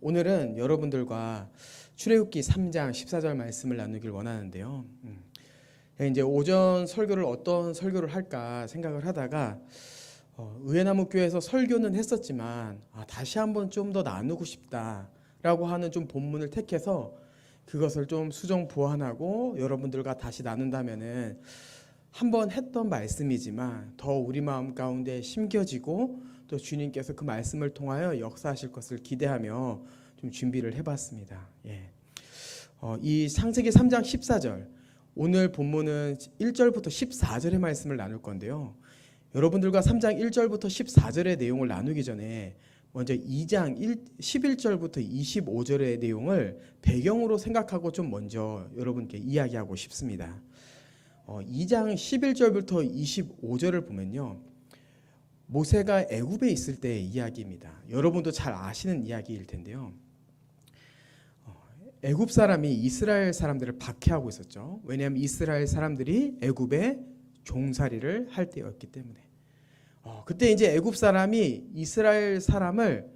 오늘은 여러분들과 출애굽기 3장 14절 말씀을 나누길 원하는데요. 이제 오전 설교를 어떤 설교를 할까 생각을 하다가 의회나무교회에서 설교는 했었지만 다시 한번 좀 더 나누고 싶다라고 하는 좀 본문을 택해서 그것을 좀 수정 보완하고 여러분들과 다시 나눈다면은 한번 했던 말씀이지만 더 우리 마음 가운데 심겨지고 또 주님께서 그 말씀을 통하여 역사하실 것을 기대하며 좀 준비를 해봤습니다. 이 창세기 3장 14절, 오늘 본문은 1절부터 14절의 말씀을 나눌 건데요. 여러분들과 3장 1절부터 14절의 내용을 나누기 전에 먼저 2장 11절부터 25절의 내용을 배경으로 생각하고 좀 먼저 여러분께 이야기하고 싶습니다. 2장 11절부터 25절을 보면요, 모세가 애굽에 있을 때의 이야기입니다. 여러분도 잘 아시는 이야기일 텐데요. 애굽 사람이 이스라엘 사람들을 박해하고 있었죠. 왜냐하면 이스라엘 사람들이 애굽에 종살이를 할 때였기 때문에. 그때 이제 애굽 사람이 이스라엘 사람을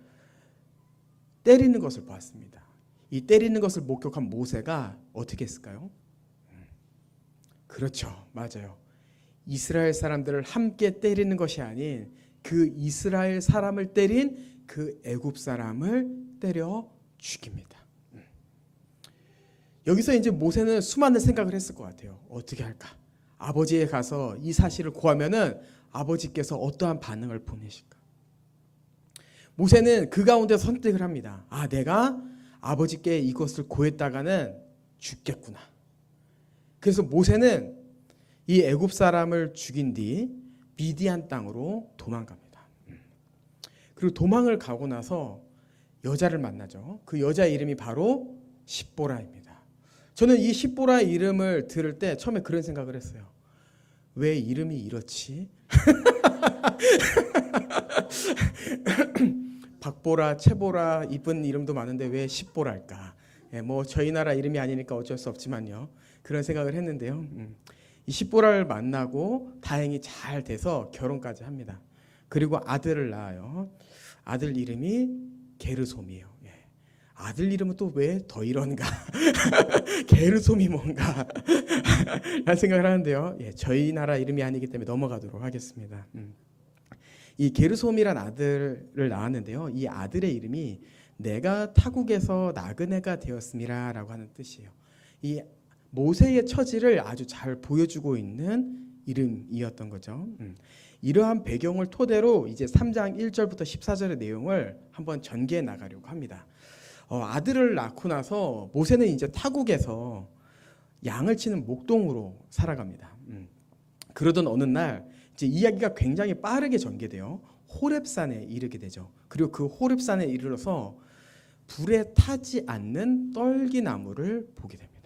때리는 것을 보았습니다. 이 때리는 것을 목격한 모세가 어떻게 했을까요? 그렇죠, 맞아요. 이스라엘 사람들을 함께 때리는 것이 아닌 그 이스라엘 사람을 때린 그 애굽 사람을 때려 죽입니다. 여기서 이제 모세는 수많은 생각을 했을 것 같아요. 어떻게 할까? 아버지에 가서 이 사실을 고하면은 아버지께서 어떠한 반응을 보내실까? 모세는 그 가운데 선택을 합니다. 내가 아버지께 이것을 고했다가는 죽겠구나. 그래서 모세는 이 애굽 사람을 죽인 뒤 미디안 땅으로 도망갑니다. 그리고 도망을 가고 나서 여자를 만나죠. 그 여자의 이름이 바로 십보라입니다. 저는 이 십보라의 이름을 들을 때 처음에 그런 생각을 했어요. 왜 이름이 이렇지? 박보라, 채보라 이쁜 이름도 많은데 왜 십보라일까? 뭐 저희 나라 이름이 아니니까 어쩔 수 없지만요. 그런 생각을 했는데요. 이 십보라를 만나고 다행히 잘 돼서 결혼까지 합니다. 그리고 아들을 낳아요. 아들 이름이 게르솜이에요. 아들 이름은 또 왜 더 이런가? 게르솜이 뭔가? 라는 생각을 하는데요. 저희 나라 이름이 아니기 때문에 넘어가도록 하겠습니다. 이 게르솜이란 아들을 낳았는데요. 이 아들의 이름이 내가 타국에서 나그네가 되었음이라 라고 하는 뜻이에요. 이 모세의 처지를 아주 잘 보여주고 있는 이름이었던 거죠. 이러한 배경을 토대로 이제 3장 1절부터 14절의 내용을 한번 전개해 나가려고 합니다. 아들을 낳고 나서 모세는 이제 타국에서 양을 치는 목동으로 살아갑니다. 그러던 어느 날 이제 이야기가 굉장히 빠르게 전개돼요. 호렙산에 이르게 되죠. 그리고 그 호렙산에 이르러서 불에 타지 않는 떨기나무를 보게 됩니다.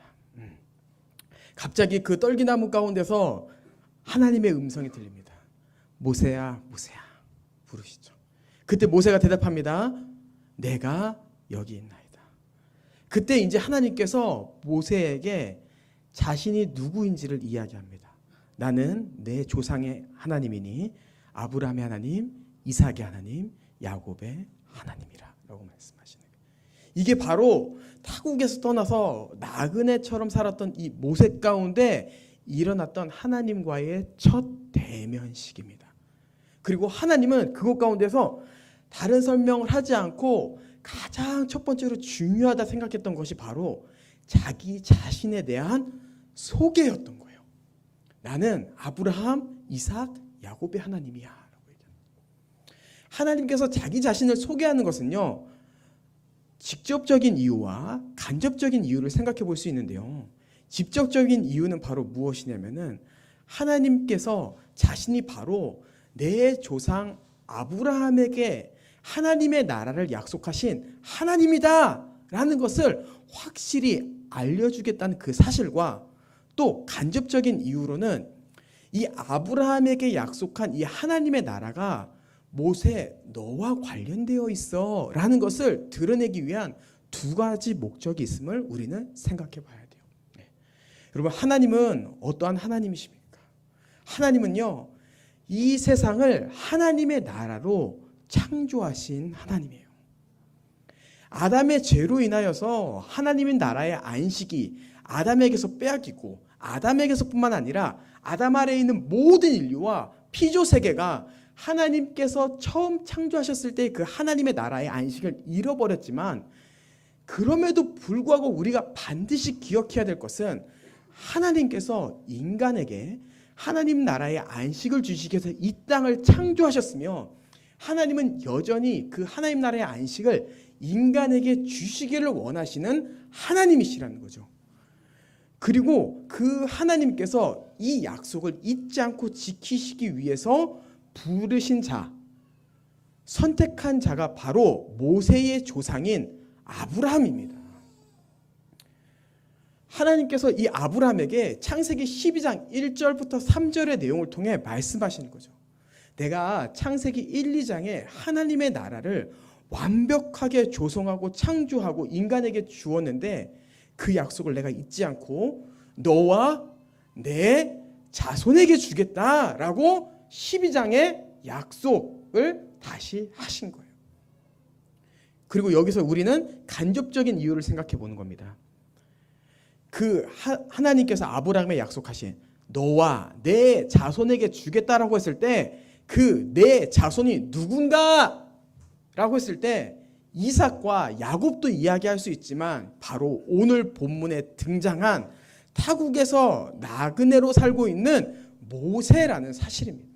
갑자기 그 떨기나무 가운데서 하나님의 음성이 들립니다. 모세야, 모세야 부르시죠. 그때 모세가 대답합니다. 내가 여기 있나이다. 그때 이제 하나님께서 모세에게 자신이 누구인지를 이야기합니다. 나는 내 조상의 하나님이니 아브라함의 하나님, 이삭의 하나님, 야곱의 하나님이라 라고 말씀하시는 거예요. 이게 바로 타국에서 떠나서 나그네처럼 살았던 이 모세 가운데 일어났던 하나님과의 첫 대면식입니다. 그리고 하나님은 그것 가운데서 다른 설명을 하지 않고 가장 첫 번째로 중요하다 생각했던 것이 바로 자기 자신에 대한 소개였던 거예요. 나는 아브라함, 이삭, 야곱의 하나님이야 라고 얘기합니다. 하나님께서 자기 자신을 소개하는 것은요, 직접적인 이유와 간접적인 이유를 생각해 볼 수 있는데요. 직접적인 이유는 바로 무엇이냐면은 하나님께서 자신이 바로 내 조상 아브라함에게 하나님의 나라를 약속하신 하나님이다 라는 것을 확실히 알려주겠다는 그 사실과, 또 간접적인 이유로는 이 아브라함에게 약속한 이 하나님의 나라가 모세 너와 관련되어 있어 라는 것을 드러내기 위한 두 가지 목적이 있음을 우리는 생각해 봐야 돼요. 여러분, 하나님은 어떠한 하나님이십니까? 하나님은요, 이 세상을 하나님의 나라로 창조하신 하나님이에요. 아담의 죄로 인하여서 하나님의 나라의 안식이 아담에게서 빼앗기고 아담에게서뿐만 아니라 아담 아래에 있는 모든 인류와 피조 세계가 하나님께서 처음 창조하셨을 때 그 하나님의 나라의 안식을 잃어버렸지만, 그럼에도 불구하고 우리가 반드시 기억해야 될 것은 하나님께서 인간에게 하나님 나라의 안식을 주시기 위해서 이 땅을 창조하셨으며, 하나님은 여전히 그 하나님 나라의 안식을 인간에게 주시기를 원하시는 하나님이시라는 거죠. 그리고 그 하나님께서 이 약속을 잊지 않고 지키시기 위해서 부르신 자, 선택한 자가 바로 모세의 조상인 아브라함입니다. 하나님께서 이 아브라함에게 창세기 12장 1절부터 3절의 내용을 통해 말씀하시는 거죠. 내가 창세기 1, 2장에 하나님의 나라를 완벽하게 조성하고 창조하고 인간에게 주었는데, 그 약속을 내가 잊지 않고 너와 내 자손에게 주겠다라고 12장의 약속을 다시 하신 거예요. 그리고 여기서 우리는 간접적인 이유를 생각해 보는 겁니다. 그 하나님께서 아브라함에 약속하신 너와 내 자손에게 주겠다라고 했을 때, 그 내 자손이 누군가 라고 했을 때 이삭과 야곱도 이야기할 수 있지만, 바로 오늘 본문에 등장한 타국에서 나그네로 살고 있는 모세라는 사실입니다.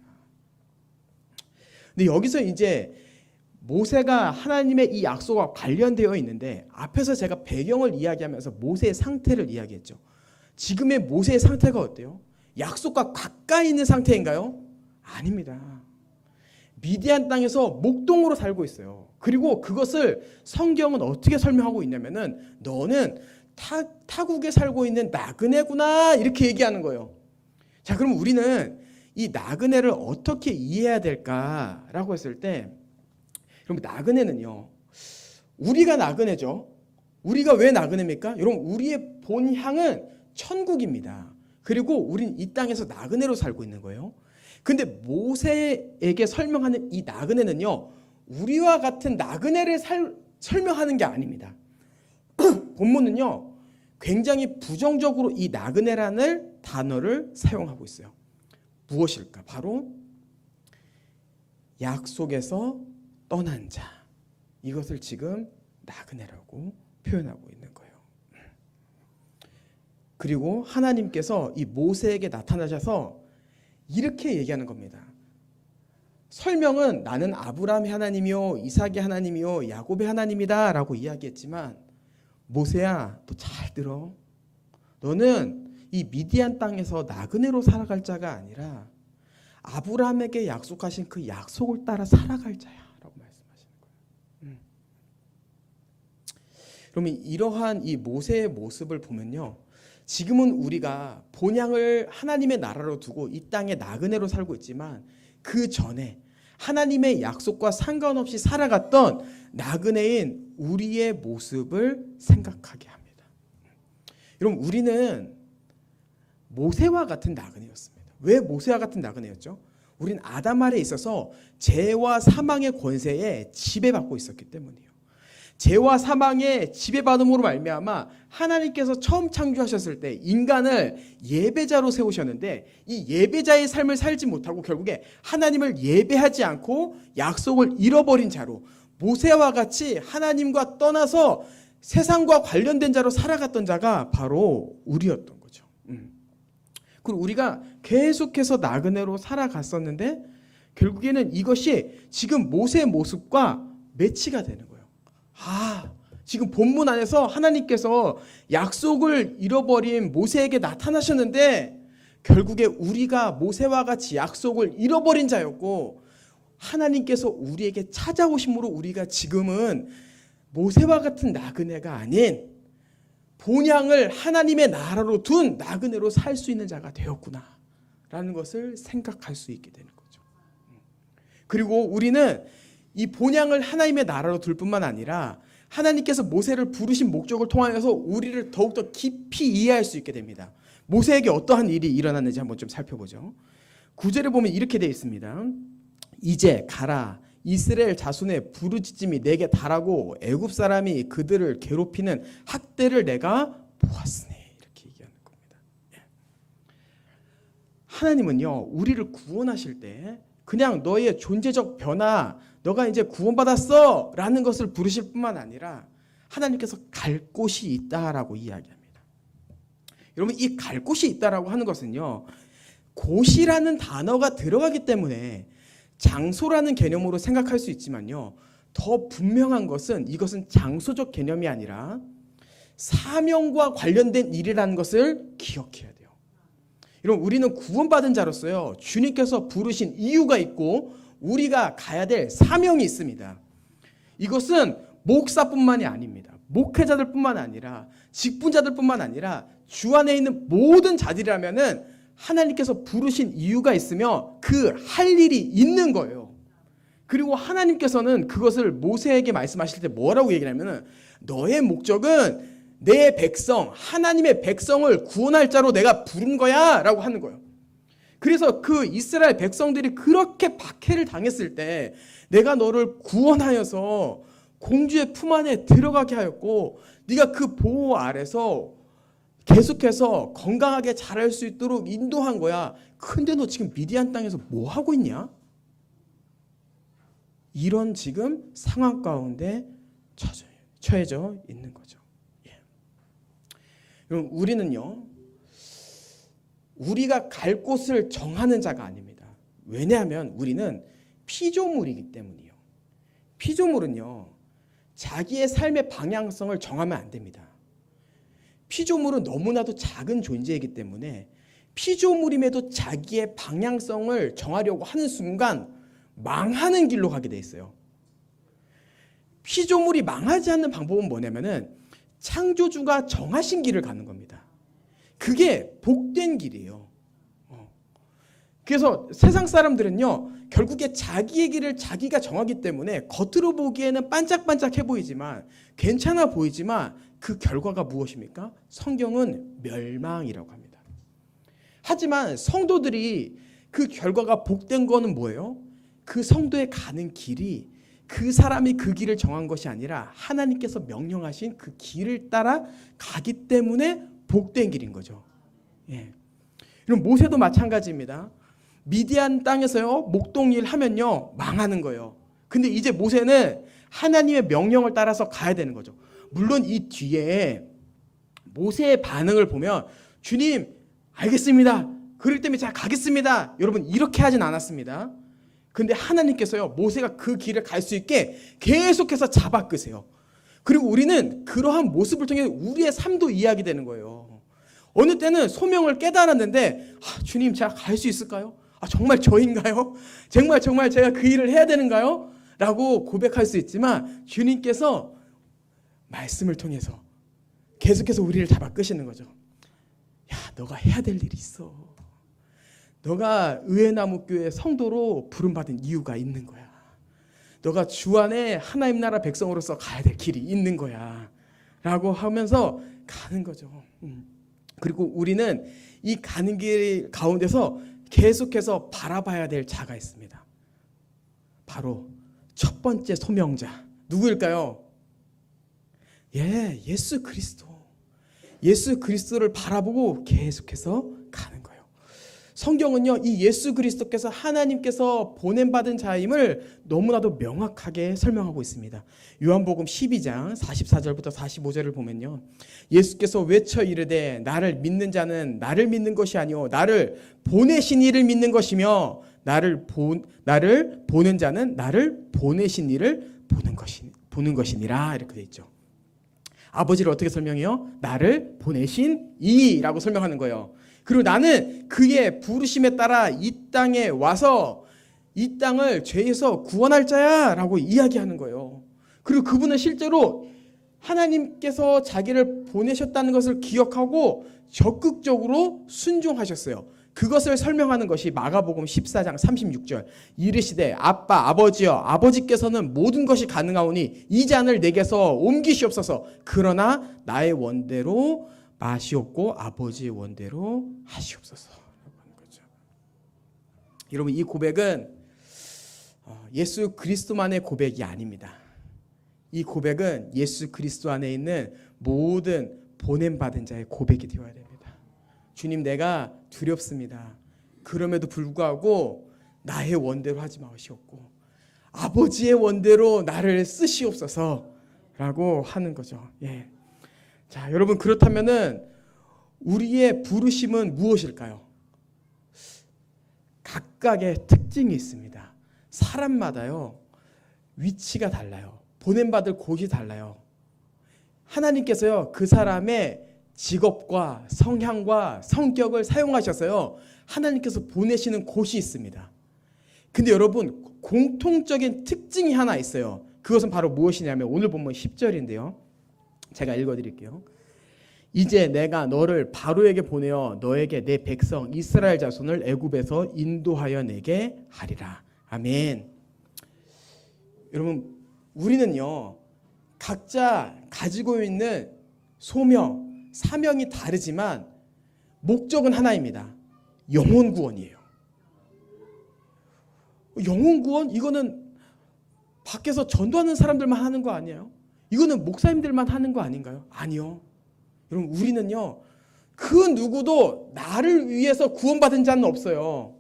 근데 여기서 이제 모세가 하나님의 이 약속과 관련되어 있는데, 앞에서 제가 배경을 이야기하면서 모세의 상태를 이야기했죠. 지금의 모세의 상태가 어때요? 약속과 가까이 있는 상태인가요? 아닙니다. 미디안 땅에서 목동으로 살고 있어요. 그리고 그것을 성경은 어떻게 설명하고 있냐면은, 너는 타국에 살고 있는 나그네구나, 이렇게 얘기하는 거예요. 자, 그럼 우리는 이 나그네를 어떻게 이해해야 될까라고 했을 때, 그럼 나그네는요, 우리가 나그네죠. 우리가 왜 나그네입니까? 여러분, 우리의 본향은 천국입니다. 그리고 우린 이 땅에서 나그네로 살고 있는 거예요. 근데 모세에게 설명하는 이 나그네는요, 우리와 같은 나그네를 설명하는 게 아닙니다. 본문은요, 굉장히 부정적으로 이 나그네라는 단어를 사용하고 있어요. 무엇일까? 바로 약속에서 떠난 자, 이것을 지금 나그네라고 표현하고 있는 거예요. 그리고 하나님께서 이 모세에게 나타나셔서 이렇게 얘기하는 겁니다. 설명은 나는 아브라함의 하나님이요, 이삭의 하나님이요, 야곱의 하나님이다 라고 이야기했지만, 모세야, 너 잘 들어. 너는 이 미디안 땅에서 나그네로 살아갈 자가 아니라 아브라함에게 약속하신 그 약속을 따라 살아갈 자야 라고 말씀하시는 거예요. 그러면 이러한 이 모세의 모습을 보면요, 지금은 우리가 본향을 하나님의 나라로 두고 이 땅에 나그네로 살고 있지만, 그 전에 하나님의 약속과 상관없이 살아갔던 나그네인 우리의 모습을 생각하게 합니다. 여러분, 우리는 모세와 같은 나그네였습니다. 왜 모세와 같은 나그네였죠? 우린 아담 아래에 있어서 죄와 사망의 권세에 지배받고 있었기 때문이에요. 죄와 사망의 지배받음으로 말미암아 하나님께서 처음 창조하셨을 때 인간을 예배자로 세우셨는데, 이 예배자의 삶을 살지 못하고 결국에 하나님을 예배하지 않고 약속을 잃어버린 자로, 모세와 같이 하나님과 떠나서 세상과 관련된 자로 살아갔던 자가 바로 우리였던 거죠. 그리고 우리가 계속해서 나그네로 살아갔었는데, 결국에는 이것이 지금 모세의 모습과 매치가 되는 거예요. 지금 본문 안에서 하나님께서 약속을 잃어버린 모세에게 나타나셨는데, 결국에 우리가 모세와 같이 약속을 잃어버린 자였고, 하나님께서 우리에게 찾아오심으로 우리가 지금은 모세와 같은 나그네가 아닌 본향을 하나님의 나라로 둔 나그네로 살 수 있는 자가 되었구나 라는 것을 생각할 수 있게 되는 거죠. 그리고 우리는 이 본향을 하나님의 나라로 둘 뿐만 아니라 하나님께서 모세를 부르신 목적을 통하여서 우리를 더욱더 깊이 이해할 수 있게 됩니다. 모세에게 어떠한 일이 일어났는지 한번 좀 살펴보죠. 9절에 보면 이렇게 되어 있습니다. 이제 가라, 이스라엘 자손의 부르짖음이 내게 달하고 애굽 사람이 그들을 괴롭히는 학대를 내가 보았으니, 이렇게 얘기하는 겁니다. 하나님은요, 우리를 구원하실 때 그냥 너의 존재적 변화, 너가 이제 구원받았어 라는 것을 부르실 뿐만 아니라 하나님께서 갈 곳이 있다라고 이야기합니다. 여러분, 이 갈 곳이 있다라고 하는 것은요, 곳이라는 단어가 들어가기 때문에 장소라는 개념으로 생각할 수 있지만요, 더 분명한 것은 이것은 장소적 개념이 아니라 사명과 관련된 일이라는 것을 기억해야 돼요. 여러분, 우리는 구원받은 자로서요, 주님께서 부르신 이유가 있고 우리가 가야 될 사명이 있습니다. 이것은 목사뿐만이 아닙니다. 목회자들뿐만 아니라 직분자들뿐만 아니라 주 안에 있는 모든 자들이라면은 하나님께서 부르신 이유가 있으며 그 할 일이 있는 거예요. 그리고 하나님께서는 그것을 모세에게 말씀하실 때 뭐라고 얘기를 하면은 너의 목적은 내 백성, 하나님의 백성을 구원할 자로 내가 부른 거야 라고 하는 거예요. 그래서 그 이스라엘 백성들이 그렇게 박해를 당했을 때 내가 너를 구원하여서 공주의 품 안에 들어가게 하였고 네가 그 보호 아래서 계속해서 건강하게 자랄 수 있도록 인도한 거야. 근데 너 지금 미디안 땅에서 뭐 하고 있냐? 이런 지금 상황 가운데 처해져 있는 거죠. 여러분, 우리는요, 우리가 갈 곳을 정하는 자가 아닙니다. 왜냐하면 우리는 피조물이기 때문이에요. 피조물은요, 자기의 삶의 방향성을 정하면 안 됩니다. 피조물은 너무나도 작은 존재이기 때문에 피조물임에도 자기의 방향성을 정하려고 하는 순간 망하는 길로 가게 돼 있어요. 피조물이 망하지 않는 방법은 뭐냐면은 창조주가 정하신 길을 가는 겁니다. 그게 복된 길이에요. 그래서 세상 사람들은요, 결국에 자기의 길을 자기가 정하기 때문에 겉으로 보기에는 반짝반짝해 보이지만, 괜찮아 보이지만 그 결과가 무엇입니까? 성경은 멸망이라고 합니다. 하지만 성도들이 그 결과가 복된 거는 뭐예요? 그 성도에 가는 길이 그 사람이 그 길을 정한 것이 아니라 하나님께서 명령하신 그 길을 따라 가기 때문에 복된 길인 거죠. 그럼 모세도 마찬가지입니다. 미디안 땅에서요, 목동일 하면요, 망하는 거예요. 근데 이제 모세는 하나님의 명령을 따라서 가야 되는 거죠. 물론 이 뒤에 모세의 반응을 보면 주님 알겠습니다. 그럴 때면 제가 가겠습니다. 여러분, 이렇게 하진 않았습니다. 근데 하나님께서요, 모세가 그 길을 갈 수 있게 계속해서 잡아 끄세요. 그리고 우리는 그러한 모습을 통해 우리의 삶도 이야기되는 거예요. 어느 때는 소명을 깨달았는데 주님 제가 갈 수 있을까요? 정말 저인가요? 정말 제가 그 일을 해야 되는가요? 라고 고백할 수 있지만 주님께서 말씀을 통해서 계속해서 우리를 잡아 끄시는 거죠. 야, 너가 해야 될 일이 있어. 너가 의회나무교회 성도로 부름받은 이유가 있는 거야. 너가 주 안에 하나님 나라 백성으로서 가야 될 길이 있는 거야. 라고 하면서 가는 거죠. 그리고 우리는 이 가는 길 가운데서 계속해서 바라봐야 될 자가 있습니다. 바로 첫 번째 소명자. 누구일까요? 예수 그리스도. 예수 그리스도를 바라보고 계속해서 가는 거예요. 성경은요, 이 예수 그리스도께서 하나님께서 보냄받은 자임을 너무나도 명확하게 설명하고 있습니다. 요한복음 12장 44절부터 45절을 보면요, 예수께서 외쳐 이르되 나를 믿는 자는 나를 믿는 것이 아니오 나를 보내신 이를 믿는 것이며 나를 보는 자는 나를 보내신 이를 보는 것이니라. 이렇게 되어 있죠. 아버지를 어떻게 설명해요? 나를 보내신 이라고 설명하는 거예요. 그리고 나는 그의 부르심에 따라 이 땅에 와서 이 땅을 죄에서 구원할 자야 라고 이야기하는 거예요. 그리고 그분은 실제로 하나님께서 자기를 보내셨다는 것을 기억하고 적극적으로 순종하셨어요. 그것을 설명하는 것이 마가복음 14장 36절. 이르시되 아빠 아버지여 아버지께서는 모든 것이 가능하오니 이 잔을 내게서 옮기시옵소서. 그러나 나의 원대로 마시옵고 아버지의 원대로 하시옵소서. 여러분, 이 고백은 예수 그리스도만의 고백이 아닙니다. 이 고백은 예수 그리스도 안에 있는 모든 보냄받은 자의 고백이 되어야 됩니다. 주님, 내가 두렵습니다. 그럼에도 불구하고 나의 원대로 하지 마시옵고 아버지의 원대로 나를 쓰시옵소서라고 하는 거죠. 예. 자, 여러분, 그렇다면은 우리의 부르심은 무엇일까요? 각각의 특징이 있습니다. 사람마다요, 위치가 달라요. 보냄받을 곳이 달라요. 하나님께서요, 그 사람의 직업과 성향과 성격을 사용하셔서요, 하나님께서 보내시는 곳이 있습니다. 근데 여러분, 공통적인 특징이 하나 있어요. 그것은 바로 무엇이냐면 오늘 본문 10절인데요. 제가 읽어드릴게요. 이제 내가 너를 바로에게 보내어 너에게 내 백성 이스라엘 자손을 애굽에서 인도하여 내게 하리라. 아멘. 여러분, 우리는요, 각자 가지고 있는 소명, 사명이 다르지만 목적은 하나입니다. 영혼 구원이에요. 영혼 구원? 이거는 밖에서 전도하는 사람들만 하는 거 아니에요? 이거는 목사님들만 하는 거 아닌가요? 아니요. 여러분, 우리는요, 그 누구도 나를 위해서 구원받은 자는 없어요.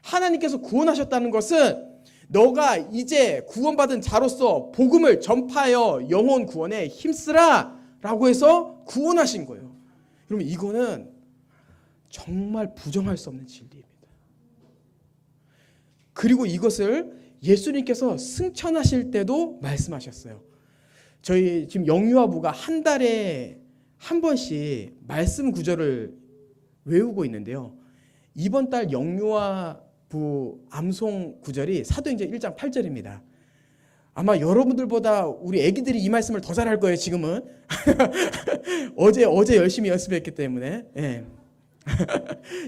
하나님께서 구원하셨다는 것은 너가 이제 구원받은 자로서 복음을 전파하여 영혼 구원에 힘쓰라 라고 해서 구원하신 거예요. 여러분, 이거는 정말 부정할 수 없는 진리입니다. 그리고 이것을 예수님께서 승천하실 때도 말씀하셨어요. 저희 지금 영유아부가 한 달에 한 번씩 말씀 구절을 외우고 있는데요. 이번 달 영유아부 암송 구절이 사도행전 1장 8절입니다. 아마 여러분들보다 우리 애기들이 이 말씀을 더 잘할 거예요, 지금은. 어제 열심히 연습했기 때문에. 예.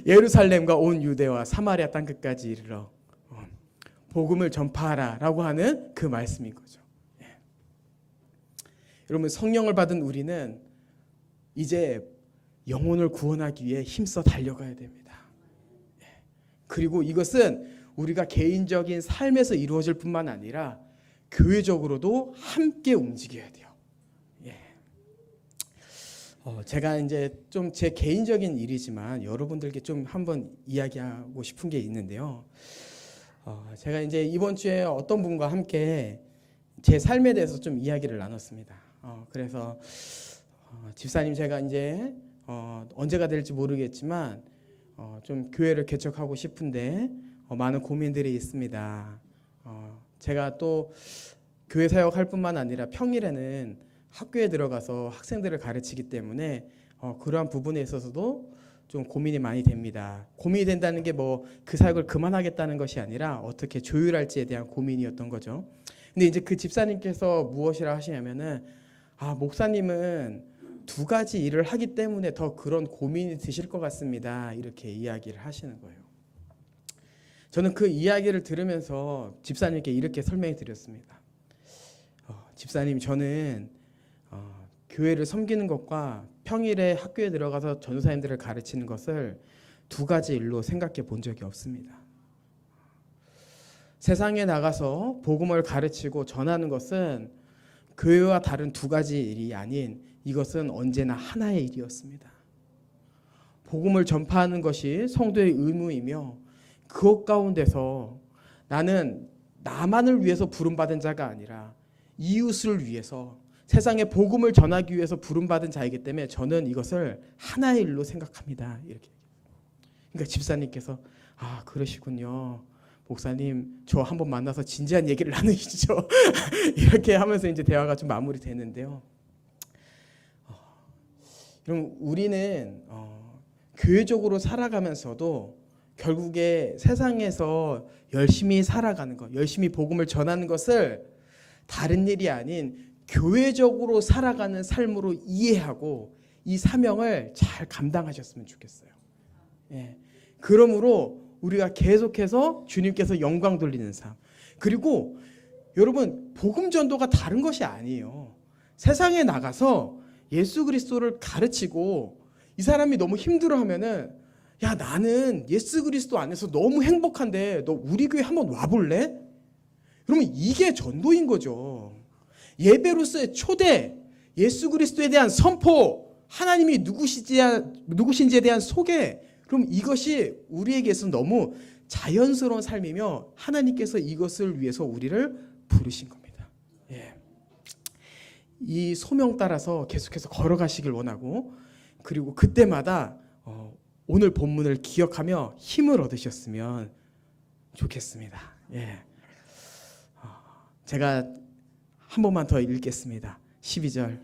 예루살렘과 온 유대와 사마리아 땅 끝까지 이르러 복음을 전파하라 라고 하는 그 말씀인 거죠. 예. 여러분, 성령을 받은 우리는 이제 영혼을 구원하기 위해 힘써 달려가야 됩니다. 예. 그리고 이것은 우리가 개인적인 삶에서 이루어질 뿐만 아니라 교회적으로도 함께 움직여야 돼요. 예. 제가 이제 좀 제 개인적인 일이지만 여러분들께 좀 한번 이야기하고 싶은 게 있는데요. 제가 이제 이번 주에 어떤 분과 함께 제 삶에 대해서 좀 이야기를 나눴습니다. 그래서 집사님, 제가 이제 언제가 될지 모르겠지만 좀 교회를 개척하고 싶은데 많은 고민들이 있습니다. 제가 또 교회 사역할 뿐만 아니라 평일에는 학교에 들어가서 학생들을 가르치기 때문에 그러한 부분에 있어서도 좀 고민이 많이 됩니다. 고민이 된다는 게 뭐 그 사역을 그만하겠다는 것이 아니라 어떻게 조율할지에 대한 고민이었던 거죠. 근데 이제 그 집사님께서 무엇이라 하시냐면은, 목사님은 두 가지 일을 하기 때문에 더 그런 고민이 드실 것 같습니다. 이렇게 이야기를 하시는 거예요. 저는 그 이야기를 들으면서 집사님께 이렇게 설명해 드렸습니다. 집사님, 저는 교회를 섬기는 것과 평일에 학교에 들어가서 전도사님들을 가르치는 것을 두 가지 일로 생각해 본 적이 없습니다. 세상에 나가서 복음을 가르치고 전하는 것은 교회와 다른 두 가지 일이 아닌, 이것은 언제나 하나의 일이었습니다. 복음을 전파하는 것이 성도의 의무이며, 그것 가운데서 나는 나만을 위해서 부름받은 자가 아니라 이웃을 위해서, 세상에 복음을 전하기 위해서 부름받은 자이기 때문에 저는 이것을 하나의 일로 생각합니다. 이렇게. 그러니까 집사님께서 그러시군요. 목사님, 저 한번 만나서 진지한 얘기를 나누시죠. 이렇게 하면서 이제 대화가 좀 마무리되는데요. 그럼 우리는 교회적으로 살아가면서도 결국에 세상에서 열심히 살아가는 것, 열심히 복음을 전하는 것을 다른 일이 아닌 교회적으로 살아가는 삶으로 이해하고 이 사명을 잘 감당하셨으면 좋겠어요. 예. 그러므로 우리가 계속해서 주님께서 영광 돌리는 삶. 그리고 여러분, 복음 전도가 다른 것이 아니에요. 세상에 나가서 예수 그리스도를 가르치고 이 사람이 너무 힘들어하면은, 나는 예수 그리스도 안에서 너무 행복한데 너 우리 교회 한번 와볼래? 그러면 이게 전도인 거죠. 예배로서의 초대, 예수 그리스도에 대한 선포, 하나님이 누구신지에 대한 소개. 그럼 이것이 우리에게서 너무 자연스러운 삶이며 하나님께서 이것을 위해서 우리를 부르신 겁니다. 예. 이 소명 따라서 계속해서 걸어가시길 원하고, 그리고 그때마다 오늘 본문을 기억하며 힘을 얻으셨으면 좋겠습니다. 예. 제가 한 번만 더 읽겠습니다. 12절.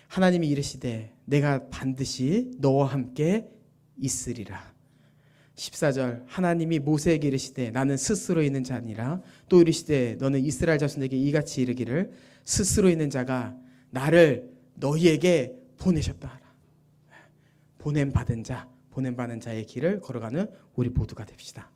하나님이 이르시되 내가 반드시 너와 함께 있으리라. 14절. 하나님이 모세에게 이르시되 나는 스스로 있는 자니라. 또 이르시되 너는 이스라엘 자손에게 이같이 이르기를 스스로 있는 자가 나를 너희에게 보내셨다 하라. 보냄받은 자, 보냄받은 자의 길을 걸어가는 우리 모두가 됩시다.